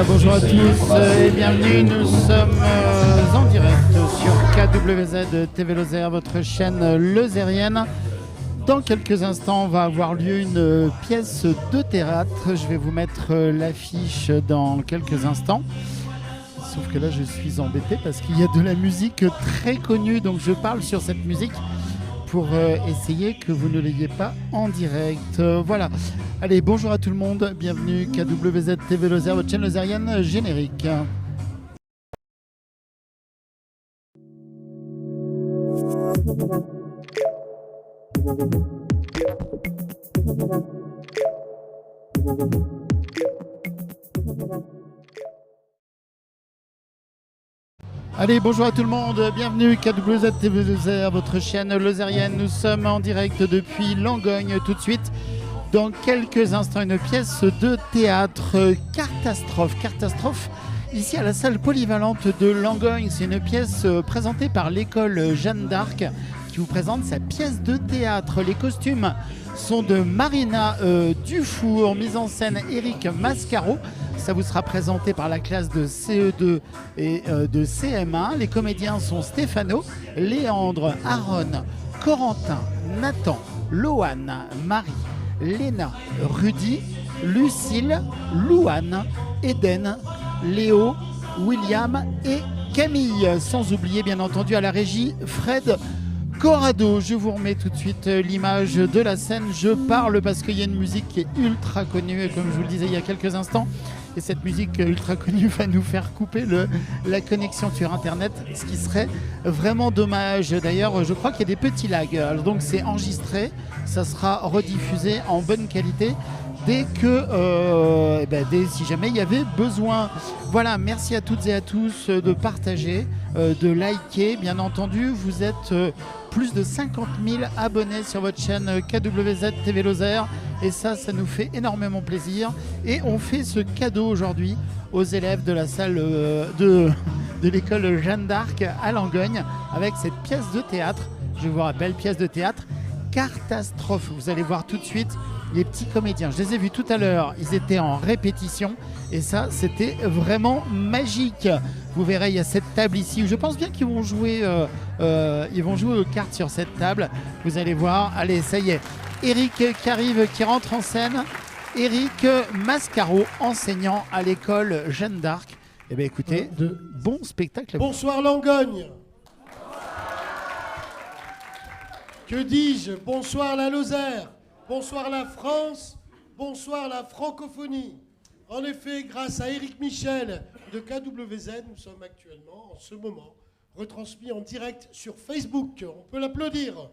Voilà, bonjour à tous et bienvenue. Nous sommes en direct sur KWZ TV Lozère, votre chaîne lozérienne. Dans quelques instants, va avoir lieu une pièce de théâtre. Je vais vous mettre l'affiche dans quelques instants. Sauf que là, je suis embêté parce qu'il y a de la musique très connue. Donc, je parle sur cette musique pour essayer que vous ne l'ayez pas en direct. Voilà. Allez, bonjour à tout le monde. Bienvenue KWZ TV Lozère, votre chaîne lozérienne générique. Allez, bonjour à tout le monde, bienvenue KWZ TV Lozère, votre chaîne lozérienne. Nous sommes en direct depuis Langogne. Tout de suite, dans quelques instants, une pièce de théâtre, Cartastrophe. Cartastrophe, ici à la salle polyvalente de Langogne. C'est une pièce présentée par l'école Jeanne d'Arc qui vous présente sa pièce de théâtre. Les costumes sont de Marina Dufour, mise en scène Éric Mascaro. Ça vous sera présenté par la classe de CE2 et de CM1. Les comédiens sont Stéphano, Léandre, Aaron, Corentin, Nathan, Loane, Marie, Léna, Rudy, Lucille, Louane, Eden, Léo, William et Camille. Sans oublier bien entendu à la régie Fred Corrado. Je vous remets tout de suite l'image de la scène. Je parle parce qu'il y a une musique qui est ultra connue et comme je vous le disais il y a quelques instants, et cette musique ultra connue va nous faire couper la connexion sur internet, ce qui serait vraiment dommage. D'ailleurs, je crois qu'il y a des petits lags. Alors, donc c'est enregistré, ça sera rediffusé en bonne qualité dès que si jamais il y avait besoin. Voilà, merci à toutes et à tous de partager, de liker. Bien entendu, vous êtes plus de 50 000 abonnés sur votre chaîne KWZ TV Lozère et ça nous fait énormément plaisir. Et on fait ce cadeau aujourd'hui aux élèves de la salle de l'école Jeanne d'Arc à Langogne avec cette pièce de théâtre. Je vous rappelle, pièce de théâtre Cartastrophe. Vous allez voir tout de suite les petits comédiens. Je les ai vus tout à l'heure, ils étaient en répétition et ça, c'était vraiment magique. Vous verrez, il y a cette table ici où je pense bien qu'ils vont jouer, aux cartes sur cette table. Vous allez voir. Allez, ça y est. Éric qui arrive, qui rentre en scène. Éric Mascaro, enseignant à l'école Jeanne d'Arc. Eh bien, écoutez, bon spectacle. Bonsoir Langogne. Que dis-je? Bonsoir la Lozère. Bonsoir la France. Bonsoir la francophonie. En effet, grâce à Éric Michel de KWZ, nous sommes actuellement, en ce moment, retransmis en direct sur Facebook. On peut l'applaudir.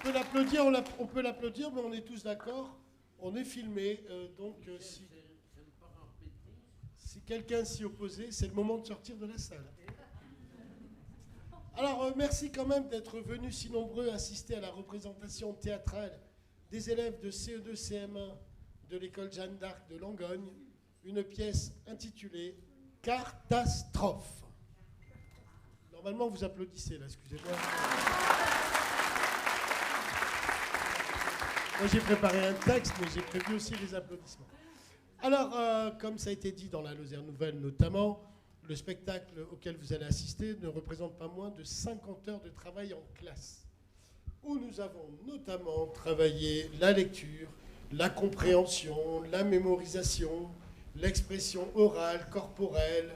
On peut l'applaudir, mais on est tous d'accord. On est filmé, si quelqu'un s'y opposait, c'est le moment de sortir de la salle. Alors, merci quand même d'être venus si nombreux assister à la représentation théâtrale des élèves de CE2 CM1 de l'école Jeanne d'Arc de Langogne, une pièce intitulée Cartastrophe. Normalement, vous applaudissez là, excusez-moi. Moi, j'ai préparé un texte, mais j'ai prévu aussi les applaudissements. Alors, comme ça a été dit dans la Lozère Nouvelle notamment, le spectacle auquel vous allez assister ne représente pas moins de 50 heures de travail en classe, où nous avons notamment travaillé la lecture, la compréhension, la mémorisation, l'expression orale, corporelle,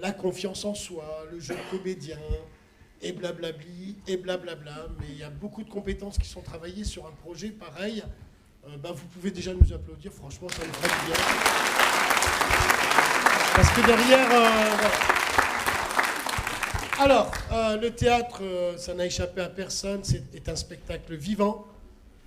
la confiance en soi, le jeu de comédien, et blablabli, et blablabla. Mais il y a beaucoup de compétences qui sont travaillées sur un projet pareil. Vous pouvez déjà nous applaudir, franchement, ça nous ferait bien. Parce que derrière... Alors, le théâtre, ça n'a échappé à personne, est un spectacle vivant.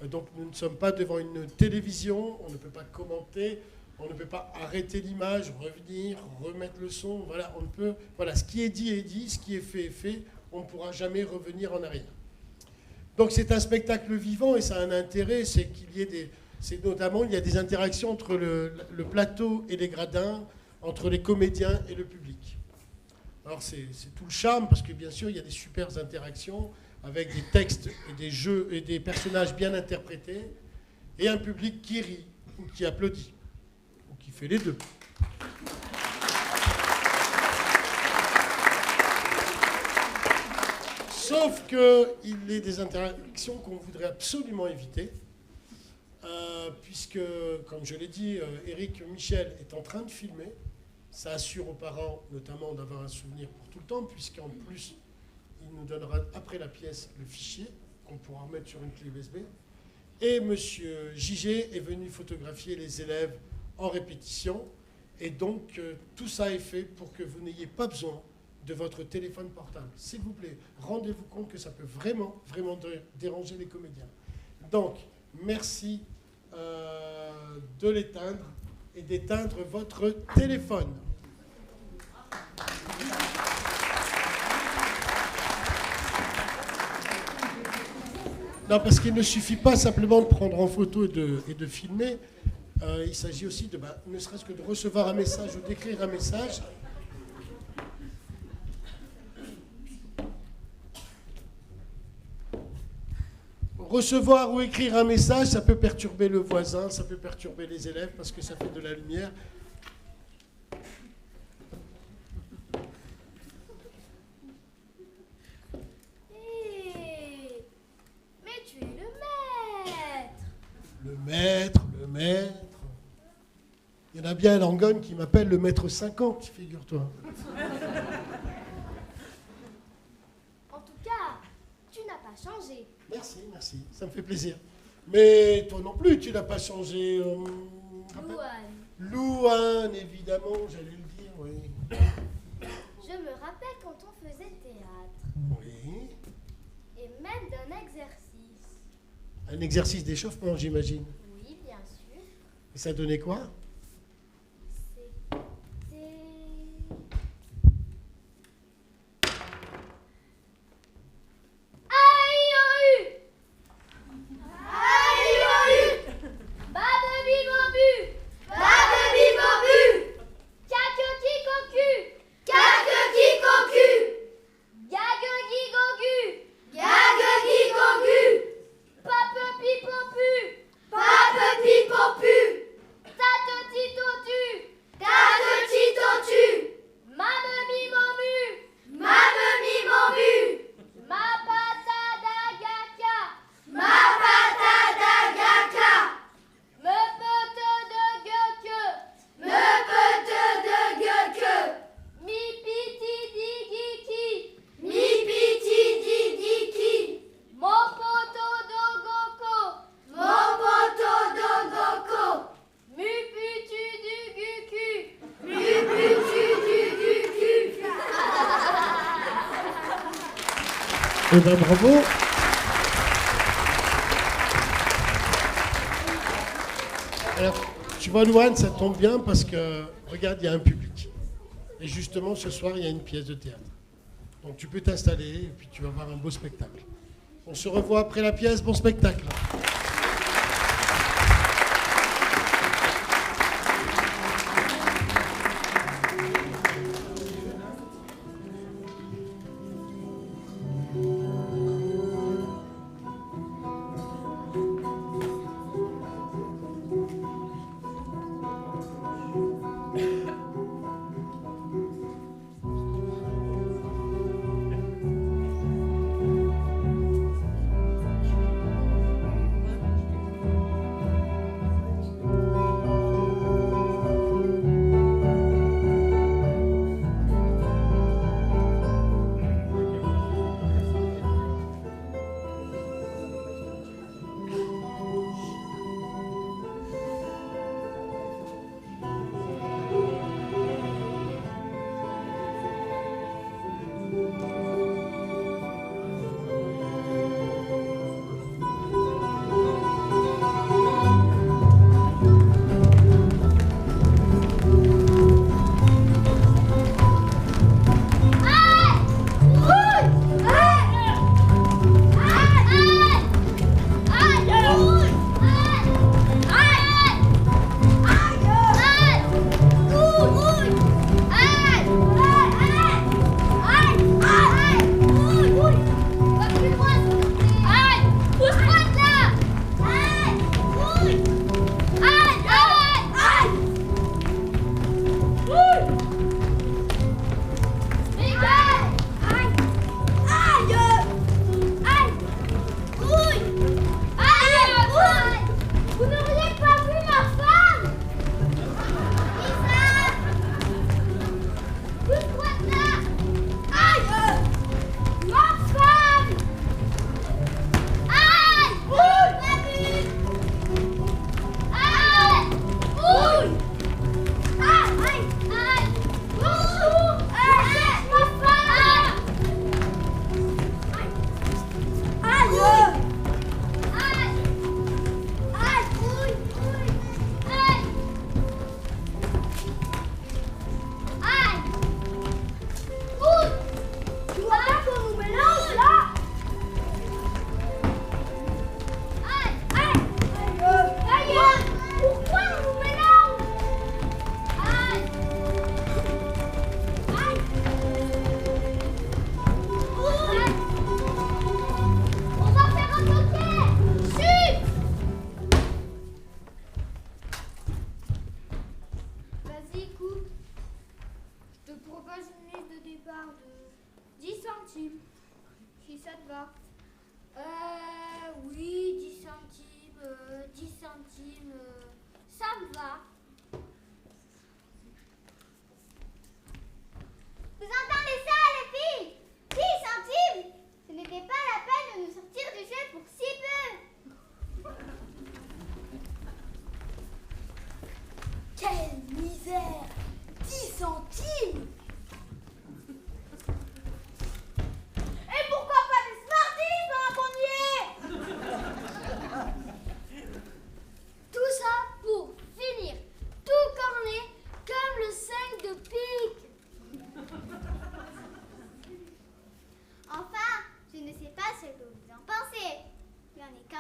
Donc nous ne sommes pas devant une télévision, on ne peut pas commenter, on ne peut pas arrêter l'image, revenir, remettre le son. Voilà, on ne peut... Voilà, ce qui est dit, ce qui est fait, on ne pourra jamais revenir en arrière. Donc c'est un spectacle vivant et ça a un intérêt, c'est qu'il y ait des... Notamment, il y a des interactions entre le plateau et les gradins, entre les comédiens et le public. Alors c'est tout le charme, parce que bien sûr, il y a des super interactions avec des textes et des jeux et des personnages bien interprétés. et un public qui rit ou qui applaudit, ou qui fait les deux. Sauf qu'il est des interactions qu'on voudrait absolument éviter, puisque, comme je l'ai dit, Éric Michel est en train de filmer. Ça assure aux parents, notamment, d'avoir un souvenir pour tout le temps, puisqu'en plus, il nous donnera après la pièce le fichier qu'on pourra remettre sur une clé USB. Et M. Gigé est venu photographier les élèves en répétition. Et donc, tout ça est fait pour que vous n'ayez pas besoin de votre téléphone portable. S'il vous plaît, rendez-vous compte que ça peut vraiment, vraiment déranger les comédiens. Donc, merci de l'éteindre et d'éteindre votre téléphone. Non, parce qu'il ne suffit pas simplement de prendre en photo et de filmer. Il s'agit aussi de, ne serait-ce que de recevoir un message ou d'écrire un message. Recevoir ou écrire un message, ça peut perturber le voisin, ça peut perturber les élèves parce que ça fait de la lumière. Mais tu es le maître. Le maître. Il y en a bien à Langogne qui m'appelle le maître 50, figure-toi. En tout cas, tu n'as pas changé. Merci, ça me fait plaisir. Mais toi non plus, tu n'as pas changé. Louane. Louane, évidemment, j'allais le dire, oui. Je me rappelle quand on faisait théâtre. Oui. Et même d'un exercice. Un exercice d'échauffement, j'imagine. Oui, bien sûr. Et ça donnait quoi? C'était... Eh bien, bravo. Alors, tu vois, Louane, ça tombe bien parce que, regarde, il y a un public. Et justement, ce soir, il y a une pièce de théâtre. Donc, tu peux t'installer et puis tu vas voir un beau spectacle. On se revoit après la pièce. Bon spectacle.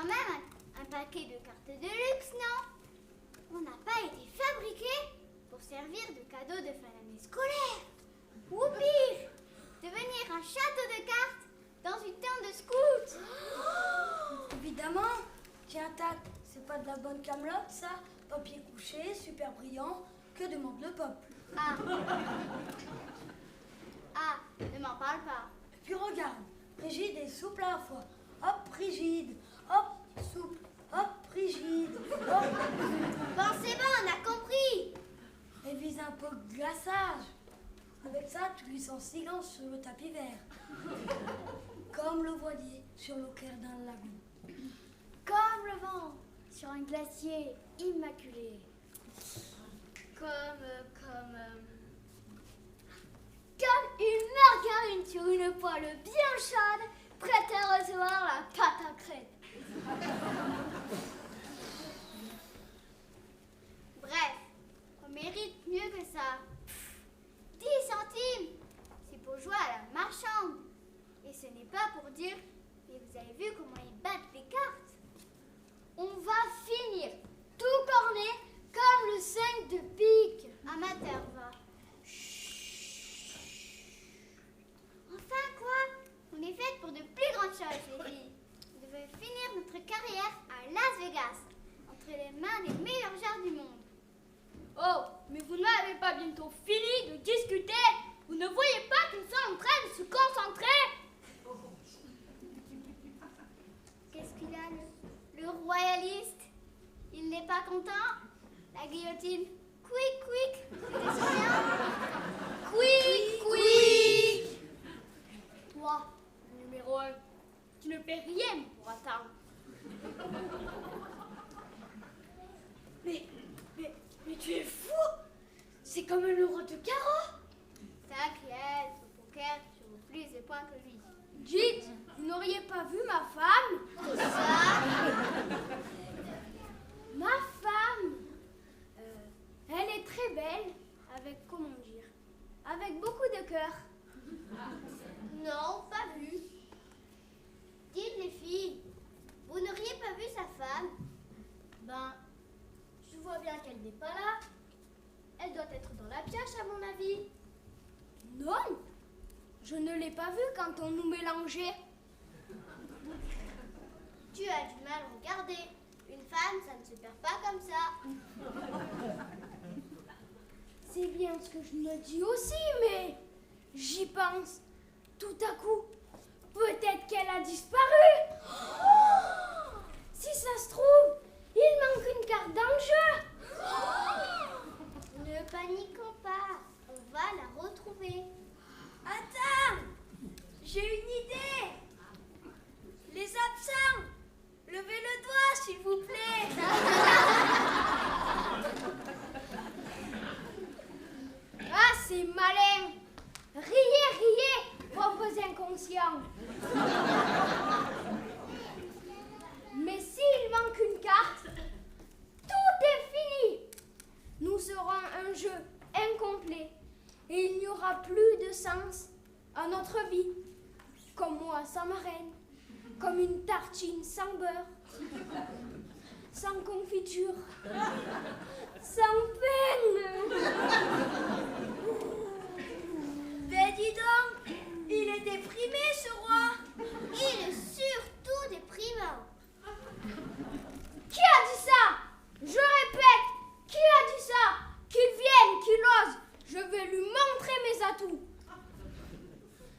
quand même un paquet de cartes de luxe, non? On n'a pas été fabriqués pour servir de cadeau de fin d'année scolaire. Ou pire, devenir un château de cartes dans une tente de scouts. Évidemment. Tiens, tac, c'est pas de la bonne camelote, ça. Papier couché, super brillant. Que demande le peuple? Ah. Ah, ne m'en parle pas. Et puis regarde, rigide et souple à la fois. Hop, rigide. Hop, souple. Hop, rigide. Hop. Bon, c'est bon, on a compris. Révise un peu de glaçage. Avec ça, tu glisses en silence sur le tapis vert. Comme le voilier sur le clair d'un lagon. Comme le vent sur un glacier immaculé. Comme une margarine sur une poêle bien chaude, prête à recevoir la pâte à crêpes. Bref, on mérite mieux que ça. 10 centimes, c'est pour jouer à la marchande. Et ce n'est pas pour dire, mais vous avez vu comment ils battent les cartes? On va finir tout corné comme le 5 de pique. Amateur, va. Enfin quoi? On est faites pour de plus grandes choses, les filles. Nous devons finir notre carrière à Las Vegas, entre les mains des meilleurs joueurs du monde. Oh, mais vous n'avez pas bientôt fini de discuter? Vous ne voyez pas qu'ils sont en train de se concentrer? Qu'est-ce qu'il a, le royaliste? Il n'est pas content? La guillotine. Quick, quick. C'était son bien? Quick, quick. Toi, le numéro 1, tu ne fais rien pour attendre. Mais tu es fou! C'est comme un euro de carreau! T'inquiète, au poker, je vaux plus de points que lui. Dites, vous n'auriez pas vu ma femme? Ça, Ma femme, elle est très belle, avec, comment dire, avec beaucoup de cœur. non, pas vu. Dites les filles, vous n'auriez pas vu sa femme? Ben, je vois bien qu'elle n'est pas là. Elle doit être dans la pioche, à mon avis. Non, je ne l'ai pas vue quand on nous mélangeait. Tu as du mal à regarder. Une femme, ça ne se perd pas comme ça. C'est bien ce que je me dis aussi, mais j'y pense. Tout à coup, peut-être qu'elle a disparu. Oh, si ça se trouve, il manque une carte dans le jeu. Ne paniquons pas, on va la retrouver. Attends, j'ai une idée. Les absents, levez le doigt, s'il vous plaît. Ah, c'est malin. Riez, riez, pauvres inconscients. Mais s'il manque une carte, tout est fini. Nous serons un jeu incomplet et il n'y aura plus de sens à notre vie. Comme moi sans marraine, comme une tartine sans beurre, sans confiture, sans peine. Ben dis donc, il est déprimé ce roi. Il est surtout déprimant. Qui a dit ça? Je répète, qui a dit ça? Qu'il vienne, qu'il ose. Je vais lui montrer mes atouts.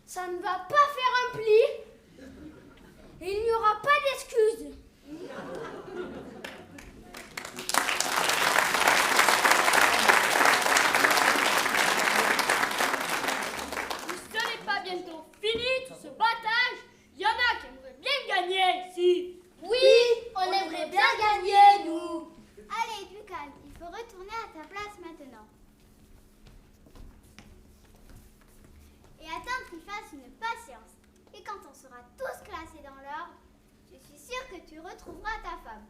Ça ne va pas faire un pli. Et il n'y aura pas d'excuses. Ce n'est pas bientôt fini tout ce battage. Il y en a qui aimeraient bien gagner ici. Oui, on aimerait bien gagner, nous. Allez, du calme, il faut retourner à ta place maintenant. Et attendre qu'il fasse une patience. Et quand on sera tous classés dans l'ordre, je suis sûre que tu retrouveras ta femme.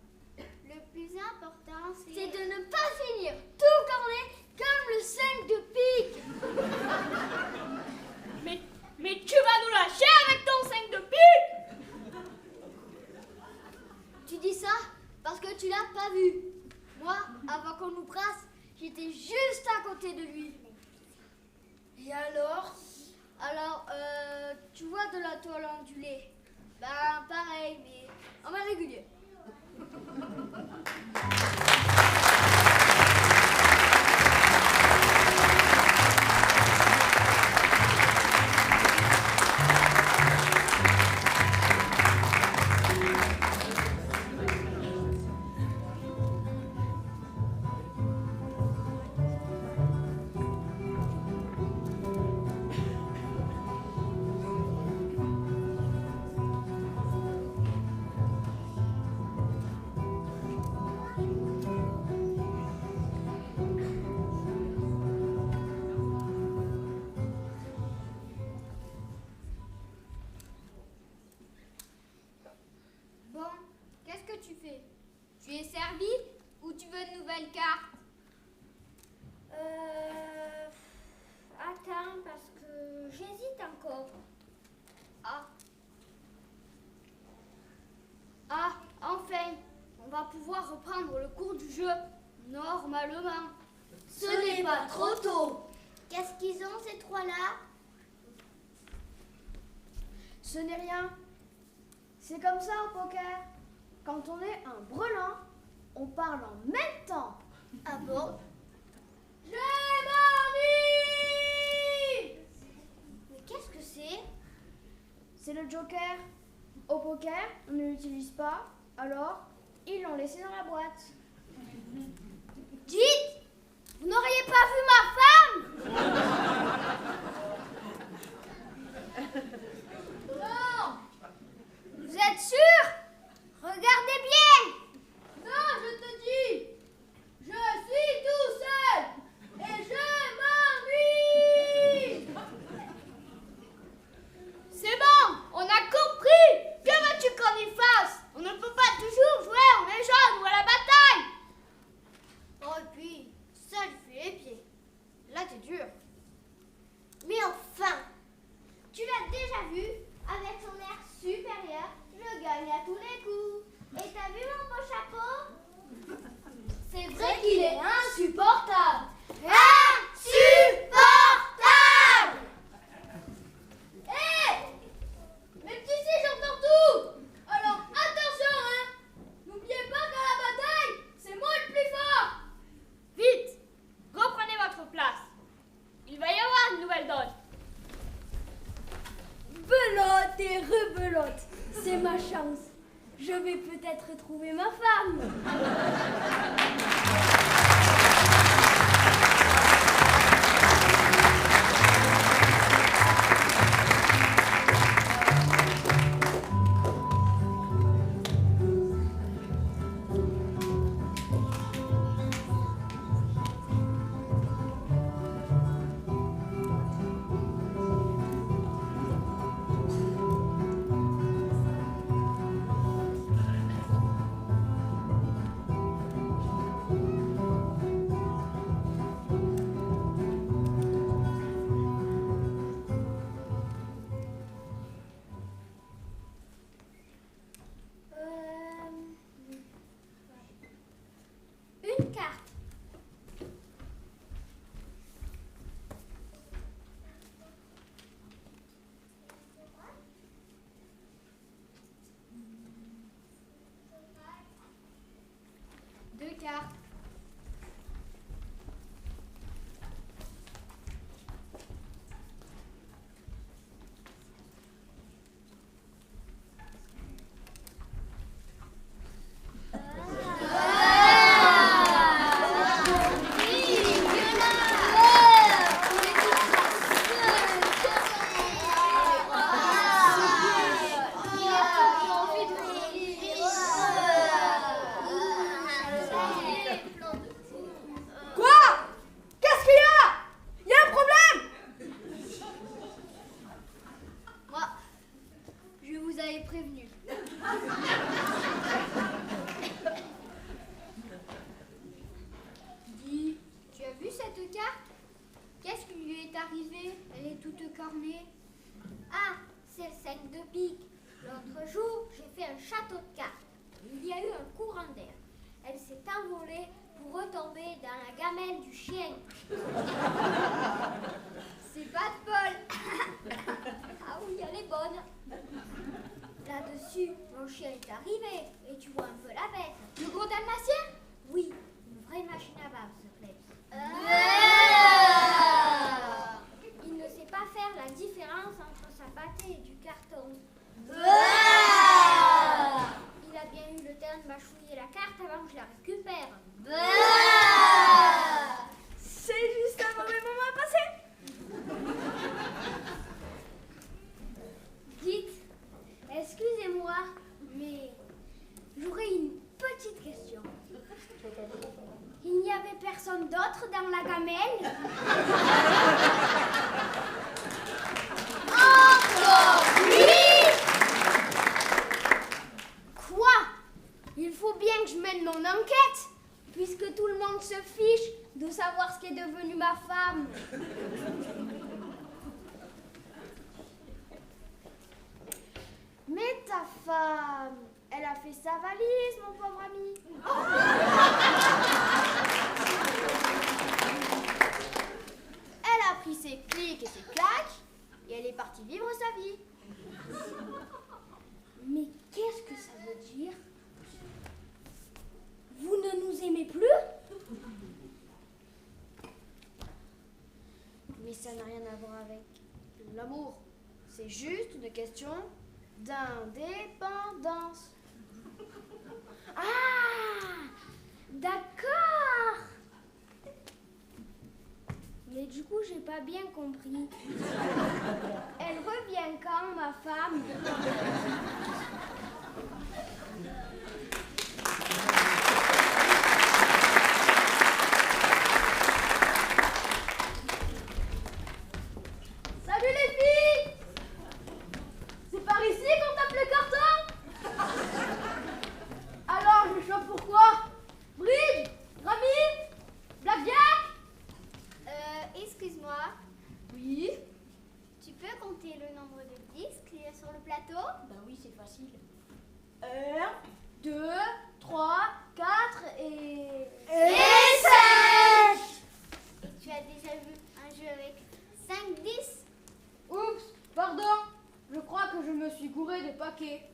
Le plus important, C'est de ne pas finir tout corné comme le 5 de pique. mais tu vas nous lâcher avec ton 5 de pique. Tu dis ça parce que tu l'as pas vu. Moi, avant qu'on nous brasse, j'étais juste à côté de lui. Et alors? Alors, tu vois de la toile ondulée? Ben, pareil, mais en mal régulier. Bon, qu'est-ce que tu fais? Tu es servi ou tu veux de nouvelles cartes? Attends, parce que j'hésite encore. Ah. Ah, enfin, on va pouvoir reprendre le cours du jeu normalement. Ce n'est pas trop tôt. Qu'est-ce qu'ils ont ces trois-là? Ce n'est rien. C'est comme ça au poker. Quand on est un brelan, on parle en même temps. Ah bon? Je m'ennuie! Mais qu'est-ce que c'est? C'est le joker. Au poker, on ne l'utilise pas, alors ils l'ont laissé dans la boîte. Dites! Vous n'auriez pas vu ma femme? Non! Vous êtes sûr? Regardez bien! Non, je te dis! Je suis tout seul! Et je m'ennuie! C'est bon, on a compris! Que veux-tu qu'on y fasse? On ne peut pas toujours jouer aux légendes ou à la bataille! Oh, et puis, ça lui fait les pieds. Là, t'es dur. Mais enfin, tu l'as déjà vu? Avec son air supérieur, je gagne à tous les coups. Et t'as vu mon beau chapeau? C'est vrai qu'il est insupportable. Insupportable! Hé! Mes petits si j'entends tout! Alors attention, hein! N'oubliez pas qu'à la bataille, c'est moi le plus fort! Vite! Reprenez votre place. Il va y avoir une nouvelle donne. Belote et rebelote, c'est ma chance. Je vais peut-être trouver ma femme. Une carte. Deux cartes. prévenu. Dis, tu as vu cette carte? Qu'est-ce qui lui est arrivé? Elle est toute cornée. Ah, c'est le 5 de pique. L'autre jour, j'ai fait un château de cartes. Il y a eu un retomber dans la gamelle du chien. C'est pas de bol. Ah oui, elle est bonne. Là-dessus, mon chien est arrivé et tu vois un peu la bête. Le gros dalmatien? Oui, une vraie machine à bave, s'il te plaît. Il ne sait pas faire la différence entre sa pâtée et du carton. Il a bien eu le temps de mâchouiller la carte avant que je la récupère. C'est juste un mauvais moment à passer. Dites, excusez-moi, mais j'aurais une petite question. Il n'y avait personne d'autre dans la gamelle? Encore lui! Quoi? Il faut bien que je mène mon enquête, puisque tout le monde se fiche de savoir ce qu'est devenu ma femme. Mais ta femme, elle a fait sa valise, mon pauvre ami. Elle a pris ses clics et ses claques et elle est partie vivre sa vie. Mais qu'est-ce que ça veut dire? Vous ne nous aimez plus? Mais ça n'a rien à voir avec l'amour. C'est juste une question d'indépendance. Ah, d'accord. Mais du coup, j'ai pas bien compris. Elle revient quand, ma femme? Salut les filles! C'est par ici qu'on tape le carton? Alors, je chope pourquoi? Bride? Rami? Blackjack? Excuse-moi, Oui. tu peux compter le nombre de disques qu'il y a sur le plateau? Ben oui, c'est facile. 1, 2, 3, 4 et 5! Tu as déjà vu un jeu avec 5 10? Oups, pardon. Je crois que je me suis gouré de paquets.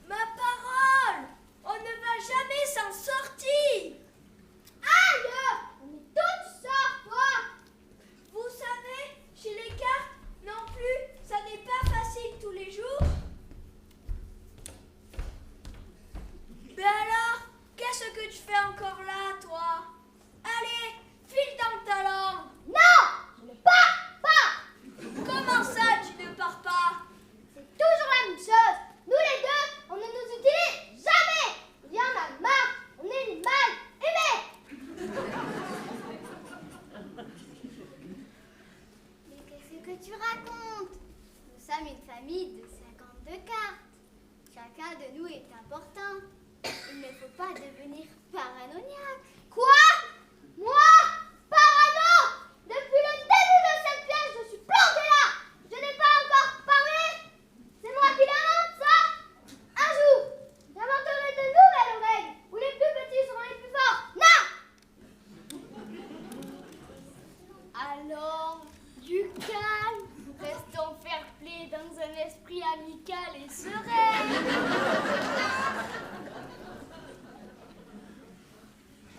Ma parole! On ne va jamais s'en sortir! Aïe! On est toutes sortes, toi! Vous savez, chez les cartes, non plus, ça n'est pas facile tous les jours. Mais alors, qu'est-ce que tu fais encore là, toi? Allez, file dans ta langue! Non! Je ne pars pas! Comment ça, tu ne pars pas? C'est toujours la même chose. Nous les deux, on ne nous utilise jamais. Il y en a marre. On est des mal aimés. Mais qu'est-ce que tu racontes? Nous sommes une famille de 52 cartes. Chacun de nous est important. Il ne faut pas devenir paranoïaque. Quoi? Moi? Parano? Depuis le début de cette pièce, je suis plantée là. Je n'ai pas encore parlé. C'est moi qui l'invente, ça? Un jour, j'inventerai de nouvelles règles où les plus petits seront les plus forts. Non! Alors, du calme. Restons fair-play dans un esprit amical et serein.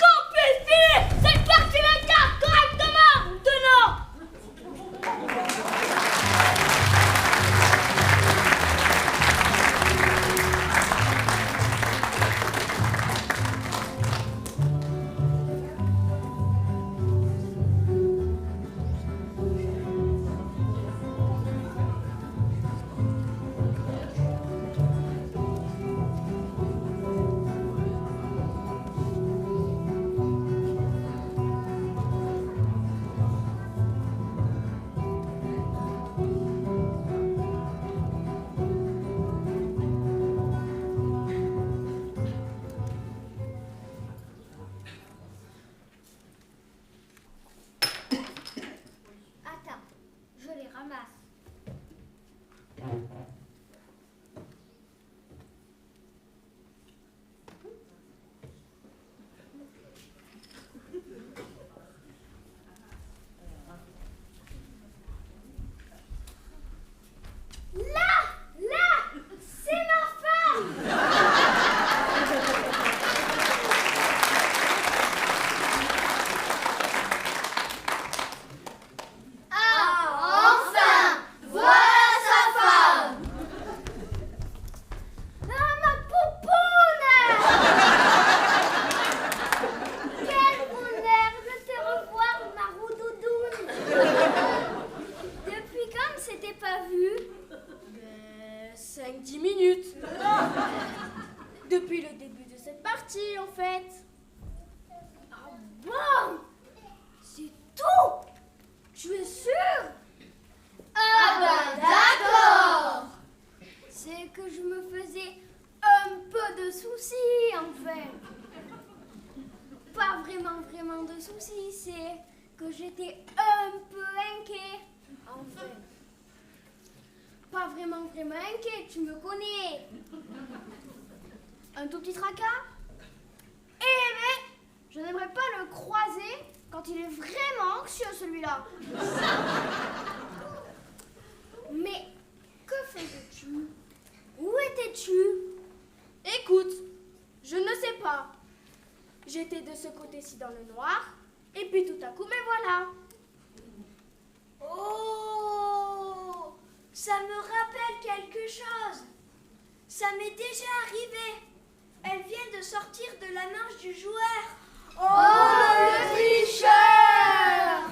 Compétit! C'est parti la carte correctement! Tenant! partie en fait. Ah bon? C'est tout? Tu es sûr? Ah bah d'accord. C'est que je me faisais un peu de soucis en fait. Pas vraiment de soucis, c'est que j'étais un peu inquiet en fait. Pas vraiment inquiet, tu me connais. Un tout petit tracas? Eh ben, je n'aimerais pas le croiser quand il est vraiment anxieux celui-là. Mais que faisais-tu? Où étais-tu? Écoute, je ne sais pas. J'étais de ce côté-ci dans le noir, et puis tout à coup, me voilà. Oh, ça me rappelle quelque chose. Ça m'est déjà arrivé. Elle vient de sortir de la marche du joueur. Oh, le tricheur!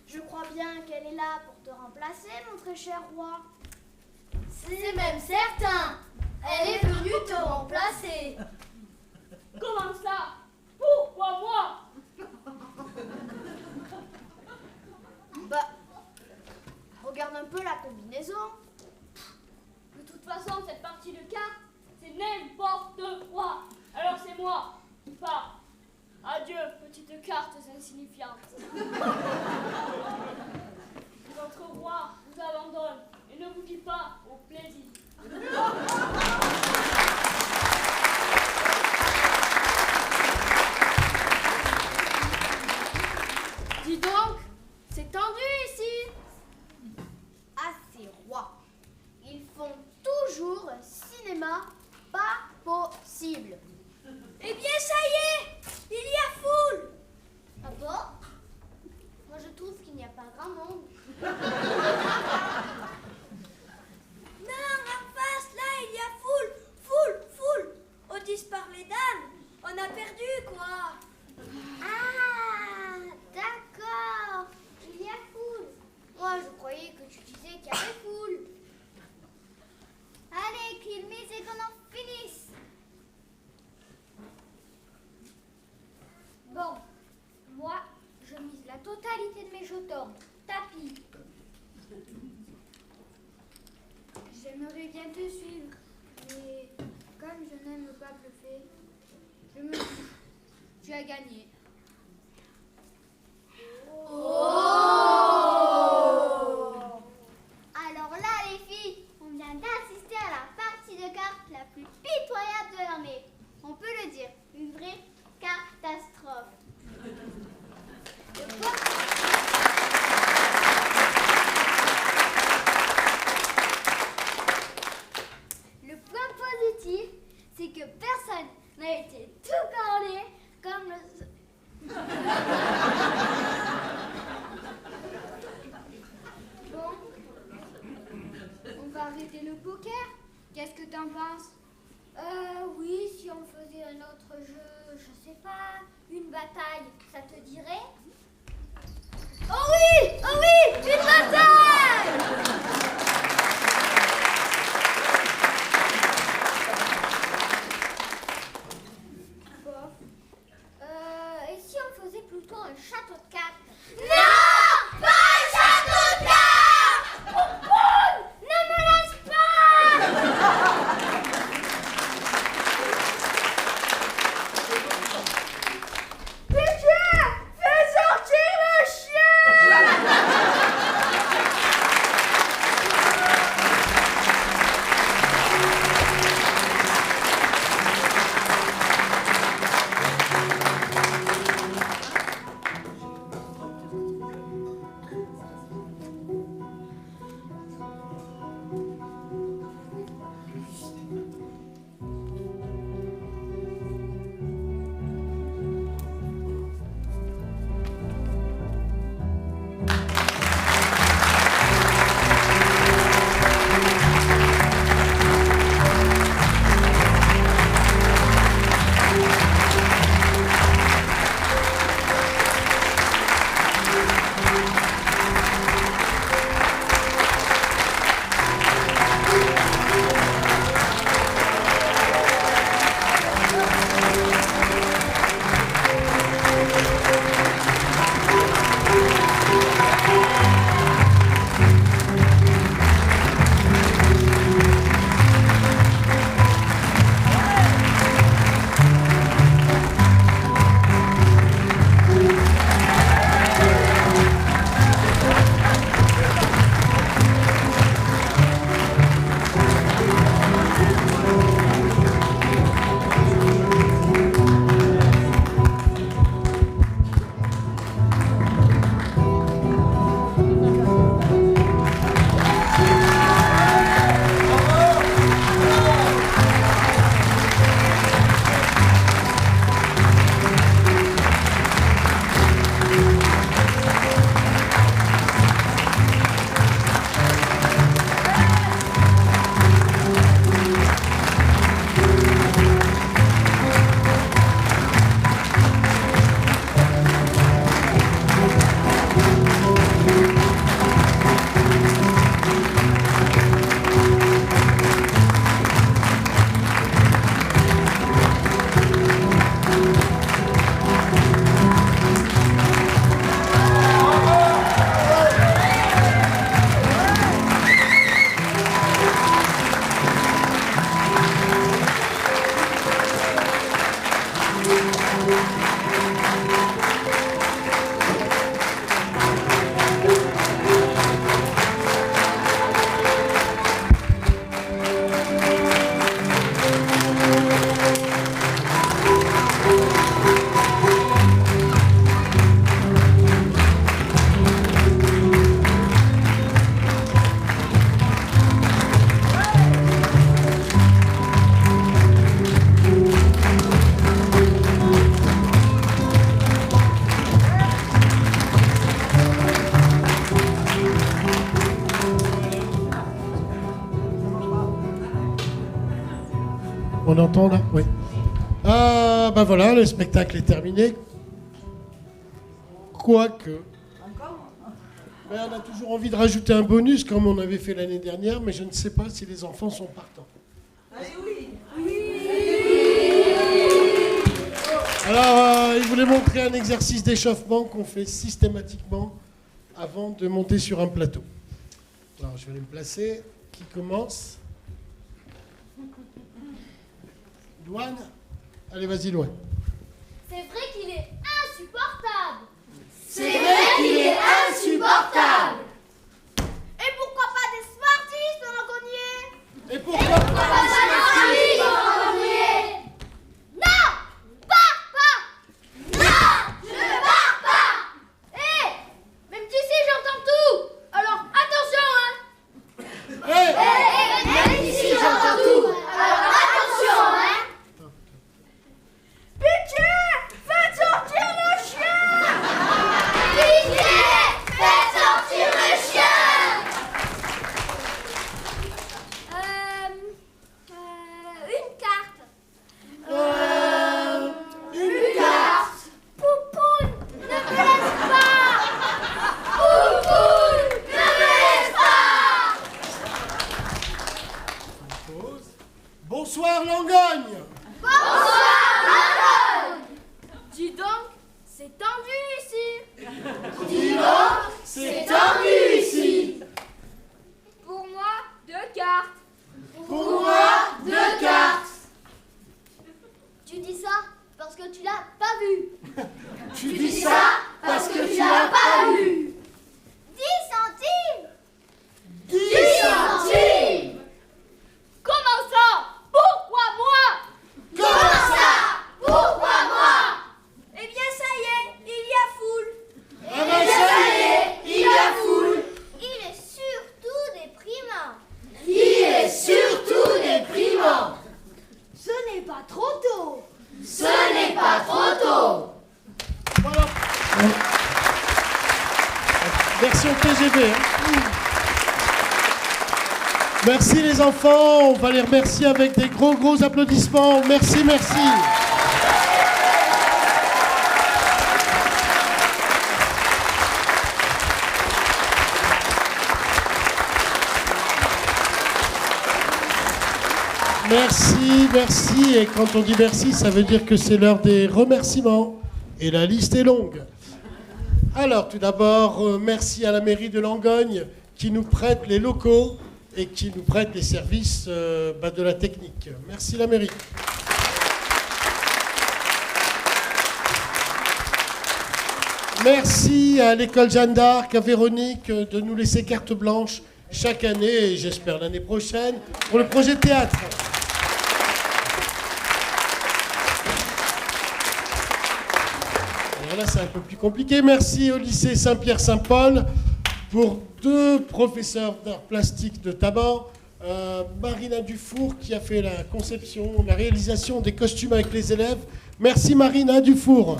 Je crois bien qu'elle est là pour te remplacer, mon très cher roi. C'est même certain. Elle est venue te remplacer. Comment ça? Pourquoi moi? Bah, regarde un peu la combinaison. De toute façon, cette partie de cartes, c'est n'importe quoi. Alors c'est moi qui pars. Adieu, petites cartes insignifiantes. Votre roi vous abandonne et ne vous dit pas au plaisir. Dis donc, c'est tendu ici. Ah, ces rois, ils font toujours cinéma pas possible. Eh bien, ça y est, il y a foule. Ah bon? Moi, je trouve qu'il n'y a pas grand monde. Non, en face, là, il y a foule. On disparaît les dames. On a perdu, quoi. Ah, d'accord. Il y a foule. Moi, je croyais que tu disais qu'il y avait foule. Allez, qu'il mise et qu'on en finisse. Bon, moi, je mise la totalité de mes jetons. Tapis. J'aimerais bien te suivre, mais comme je n'aime pas bluffer, je me dis, tu as gagné. Alors là, les filles, on vient d'assister à la partie de cartes la plus pitoyable de l'année. On peut le dire, une vraie catastrophe. Le point positif, c'est que personne n'a été tout corné comme le... Bon, on va arrêter le poker. Qu'est-ce que t'en penses? Oui, si on faisait un autre jeu, je sais pas, une bataille, ça te dirait? Oh oui, une bataille! Bof. Et si on faisait plutôt un château de cartes? Non! Pas un château de cartes! Poupoune! Ne me laisse pas! Pitié! Fais ça! On entend là? Oui. Ben voilà, le spectacle est terminé. Quoique. Mais on a toujours envie de rajouter un bonus comme on avait fait l'année dernière, mais je ne sais pas si les enfants sont partants. Alors, je voulais montrer un exercice d'échauffement qu'on fait systématiquement avant de monter sur un plateau. Alors, je vais aller me placer. Qui commence? Louane? Allez, vas-y, Louane. C'est vrai qu'il est insupportable. C'est vrai qu'il est insupportable. Et pourquoi pas des Smarties pendant qu'on y est? Et pourquoi pas Non! Pars pas! Non! Je ne pars pas! Hé! Même d'ici, j'entends tout. Alors, attention, hein. Hey! Même ici, j'entends tout. Alors attention, hein! Pitié! Faites sortir le chien! Pitié! Faites sortir le chien! Une carte. Une carte. Poupoune, ne me laisse pas! Poupoune, ne me laisse pas! Pause. Bonsoir, Langogne. Dis donc, c'est tendu ici. Dis donc, c'est tendu ici. Pour moi, 2 cartes. Pour moi, 2 cartes. Tu dis ça parce que tu l'as pas vu. Tu dis ça parce que tu l'as pas vu. 10 centimes! 10 centimes! Comment ça? Pourquoi moi? Comment ça? Pourquoi moi? Eh bien, ça y est, il y a foule. Ah ben ça y est, il y a foule. Il est surtout déprimant. Il est surtout déprimant. Ce n'est pas trop tôt. Ce n'est pas trop tôt. Voilà. Version TGV. Hein. Merci les enfants, on va les remercier avec des gros applaudissements. Merci, merci. Merci. Et quand on dit merci, ça veut dire que c'est l'heure des remerciements. Et la liste est longue. Alors, tout d'abord, merci à la mairie de Langogne qui nous prête les locaux et qui nous prête les services de la technique. Merci la mairie. Merci à l'école Jeanne d'Arc, à Véronique, de nous laisser carte blanche chaque année, et j'espère l'année prochaine, pour le projet de théâtre. Alors là, c'est un peu plus compliqué. Merci au lycée Saint-Pierre-Saint-Paul pour 2 professeurs d'art plastique de Taban. Marina Dufour qui a fait la conception, la réalisation des costumes avec les élèves. Merci Marina Dufour.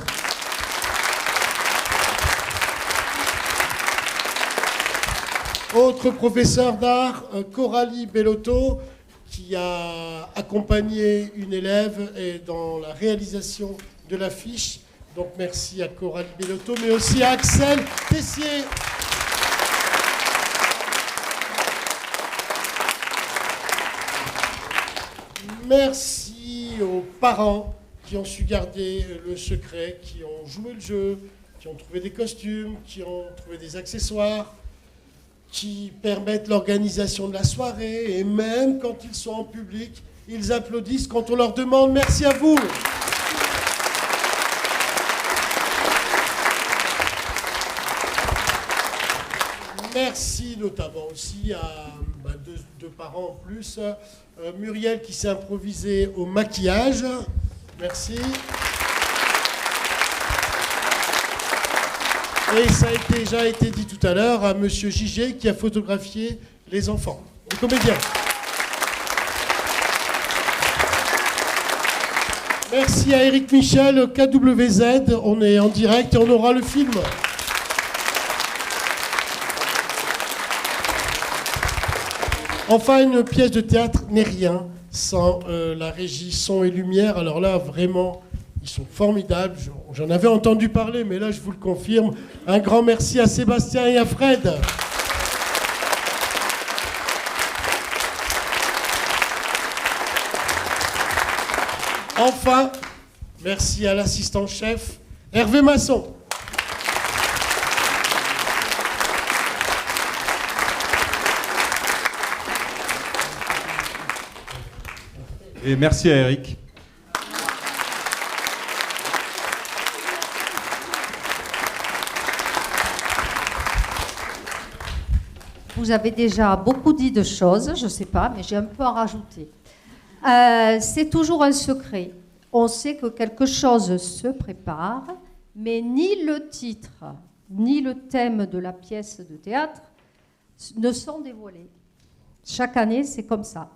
Autre professeur d'art, Coralie Bellotto, qui a accompagné une élève dans la réalisation de l'affiche. Donc merci à Coralie Bellotto, mais aussi à Axel Tessier. Merci aux parents qui ont su garder le secret, qui ont joué le jeu, qui ont trouvé des costumes, qui ont trouvé des accessoires, qui permettent l'organisation de la soirée, et même quand ils sont en public, ils applaudissent quand on leur demande. Merci à vous. Merci notamment aussi à 2 parents en plus. Muriel qui s'est improvisée au maquillage. Merci. Et ça a déjà été dit tout à l'heure à Monsieur Gigé qui a photographié les enfants, les comédiens. Merci à Eric Michel, au KWZ. On est en direct et on aura le film. Enfin, une pièce de théâtre n'est rien sans la régie son et lumière. Alors là, vraiment, ils sont formidables. J'en avais entendu parler, mais là, je vous le confirme. Un grand merci à Sébastien et à Fred. Enfin, merci à l'assistant-chef, Hervé Masson. Et merci à Eric. Vous avez déjà beaucoup dit de choses, je ne sais pas, mais j'ai un peu à rajouter. C'est toujours un secret. On sait que quelque chose se prépare, mais ni le titre, ni le thème de la pièce de théâtre ne sont dévoilés. Chaque année, c'est comme ça.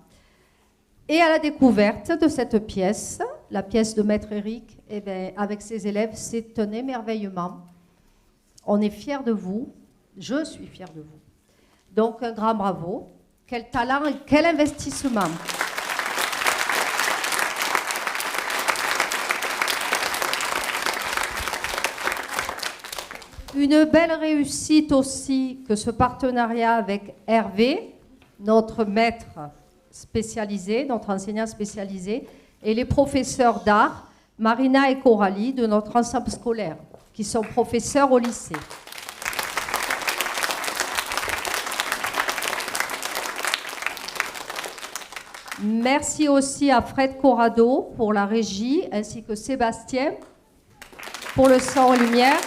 Et à la découverte de cette pièce, la pièce de Maître Eric, eh bien, avec ses élèves, c'est un émerveillement. On est fiers de vous, je suis fière de vous. Donc un grand bravo, quel talent et quel investissement. Une belle réussite aussi que ce partenariat avec Hervé, notre maître spécialisé, notre enseignant spécialisé, et les professeurs d'art, Marina et Coralie, de notre ensemble scolaire, qui sont professeurs au lycée. Merci aussi à Fred Corrado pour la régie, ainsi que Sébastien pour le son et lumière.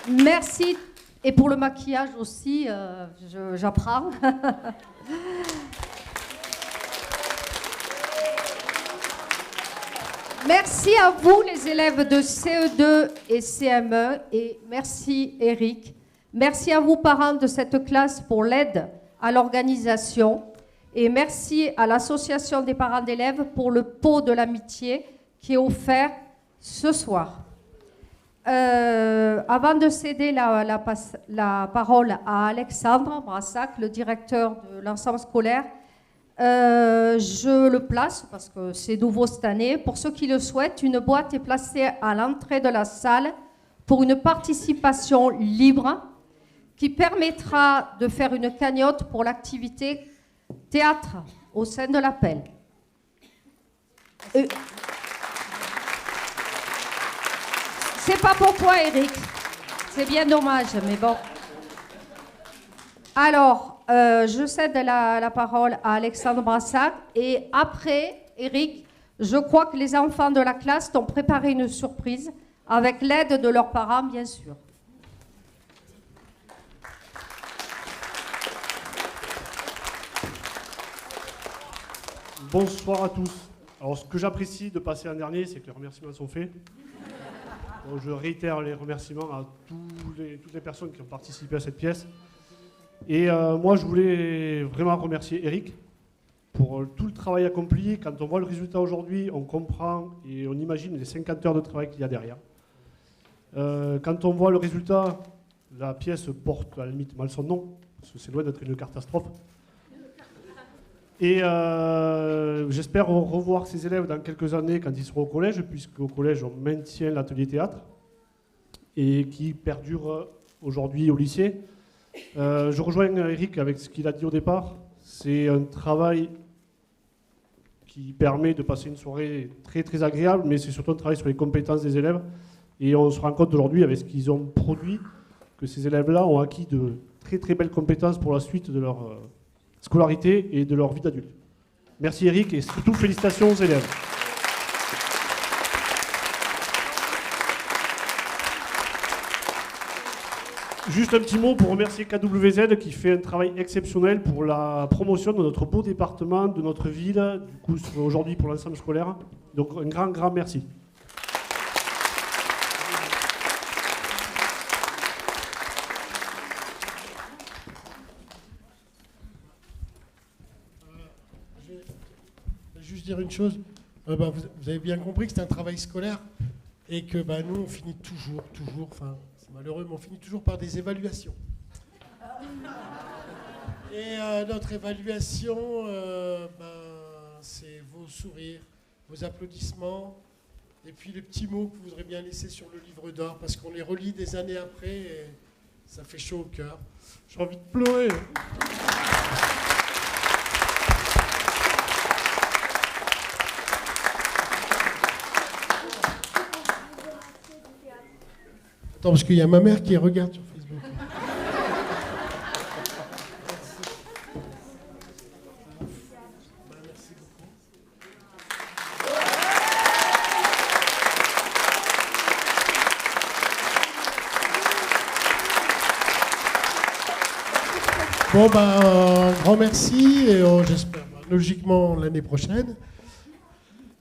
Merci. Et pour le maquillage aussi, j'apprends. Merci à vous, les élèves de CE2 et CM1. Et merci, Eric. Merci à vous, parents de cette classe, pour l'aide à l'organisation. Et merci à l'association des parents d'élèves pour le pot de l'amitié qui est offert ce soir. Avant de céder la parole à Alexandre Brassac, le directeur de l'ensemble scolaire, je le place, parce que c'est nouveau cette année. Pour ceux qui le souhaitent, une boîte est placée à l'entrée de la salle pour une participation libre qui permettra de faire une cagnotte pour l'activité théâtre au sein de l'appel. C'est pas pour toi, Eric. C'est bien dommage, mais bon. Alors, je cède la parole à Alexandre Brassac. Et après, Eric, je crois que les enfants de la classe t'ont préparé une surprise, avec l'aide de leurs parents, bien sûr. Bonsoir à tous. Alors, ce que j'apprécie de passer un dernier, c'est que les remerciements sont faits. Donc, je réitère les remerciements à toutes les personnes qui ont participé à cette pièce. Et moi, je voulais vraiment remercier Eric pour tout le travail accompli. Quand on voit le résultat aujourd'hui, on comprend et on imagine les 50 heures de travail qu'il y a derrière. Quand on voit le résultat, la pièce porte à la limite mal son nom, parce que c'est loin d'être une catastrophe. Et j'espère revoir ces élèves dans quelques années quand ils seront au collège, puisqu'au collège, on maintient l'atelier théâtre et qui perdure aujourd'hui au lycée. Je rejoins Eric avec ce qu'il a dit au départ. C'est un travail qui permet de passer une soirée très, très agréable, mais c'est surtout un travail sur les compétences des élèves. Et on se rend compte aujourd'hui, avec ce qu'ils ont produit, que ces élèves-là ont acquis de très, très belles compétences pour la suite de leur scolarité et de leur vie d'adulte. Merci Eric et surtout félicitations aux élèves. Juste un petit mot pour remercier KWZ qui fait un travail exceptionnel pour la promotion de notre beau département, de notre ville, du coup aujourd'hui pour l'ensemble scolaire. Donc un grand, grand merci. Juste dire une chose, vous avez bien compris que c'est un travail scolaire et que nous on finit toujours, enfin c'est malheureux, mais on finit toujours par des évaluations. Et notre évaluation, c'est vos sourires, vos applaudissements et puis les petits mots que vous voudrez bien laisser sur le livre d'or parce qu'on les relit des années après et ça fait chaud au cœur. J'ai envie de pleurer. Attends, parce qu'il y a ma mère qui regarde sur Facebook. Merci beaucoup. Bon, un grand merci et j'espère logiquement l'année prochaine.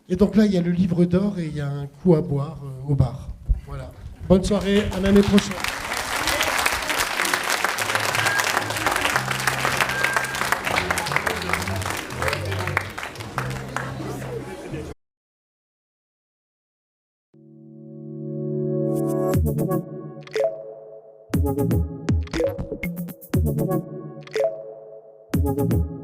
Et donc là, il y a le livre d'or et il y a un coup à boire au bar. Voilà. Bonne soirée, à l'année prochaine. Thank you.